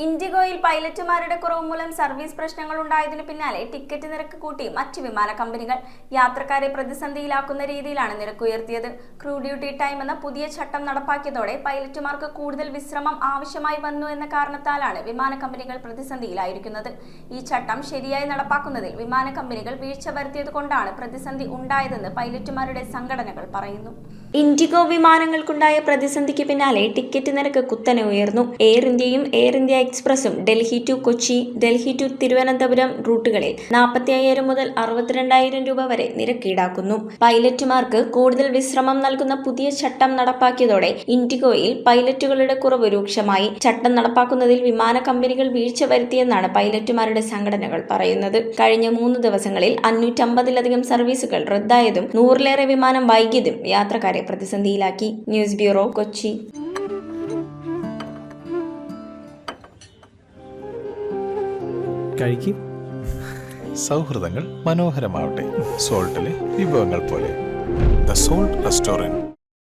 ഇൻഡിഗോയിൽ പൈലറ്റുമാരുടെ കുറവ് മൂലം സർവീസ് പ്രശ്നങ്ങൾ ഉണ്ടായതിനു പിന്നാലെ ടിക്കറ്റ് നിരക്ക് കൂട്ടി മറ്റ് വിമാന കമ്പനികൾ. യാത്രക്കാരെ പ്രതിസന്ധിയിലാക്കുന്ന രീതിയിലാണ് നിരക്ക് ഉയർത്തിയത്. ക്രൂ ഡ്യൂട്ടി ടൈം എന്ന പുതിയ ചട്ടം നടപ്പാക്കിയതോടെ പൈലറ്റുമാർക്ക് കൂടുതൽ വിശ്രമം ആവശ്യമായി വന്നു എന്ന കാരണത്താലാണ് വിമാന കമ്പനികൾ പ്രതിസന്ധിയിലായിരിക്കുന്നത്. ഈ ചട്ടം ശരിയായി നടപ്പാക്കുന്നതിൽ വിമാന കമ്പനികൾ വീഴ്ച വരുത്തിയതുകൊണ്ടാണ് പ്രതിസന്ധി ഉണ്ടായതെന്ന് പൈലറ്റുമാരുടെ സംഘടനകൾ പറയുന്നു. ഇൻഡിഗോ വിമാനങ്ങൾക്കുണ്ടായ പ്രതിസന്ധിക്ക് പിന്നാലെ ടിക്കറ്റ് നിരക്ക് കുത്തനെ ഉയർന്നു. എയർ ഇന്ത്യയും എയർ ഇന്ത്യ എക്സ്പ്രസും ഡൽഹി ടു കൊച്ചി, ഡൽഹി ടു തിരുവനന്തപുരം റൂട്ടുകളിൽ 45,000 മുതൽ 62,000 രൂപ വരെ നിരക്ക് ഈടാക്കുന്നു. പൈലറ്റുമാർക്ക് കൂടുതൽ വിശ്രമം നൽകുന്ന പുതിയ ചട്ടം നടപ്പാക്കിയതോടെ ഇൻഡിഗോയിൽ പൈലറ്റുകളുടെ കുറവ് രൂക്ഷമായി. ചട്ടം നടപ്പാക്കുന്നതിൽ വിമാന കമ്പനികൾ വീഴ്ച വരുത്തിയെന്നാണ് പൈലറ്റുമാരുടെ സംഘടനകൾ പറയുന്നത്. കഴിഞ്ഞ 3 ദിവസങ്ങളിൽ 550-ലധികം സർവീസുകൾ റദ്ദായതും 100-ലേറെ വിമാനം വൈകിയതും യാത്രക്കാരെ പ്രതിസന്ധിയിലാക്കി. News bureau, Kochi. കഴിക്കും. സൗഹൃദങ്ങൾ മനോഹരമാവട്ടെ. സോൾട്ടിലെ വിഭവങ്ങൾ പോലെ. The salt restaurant.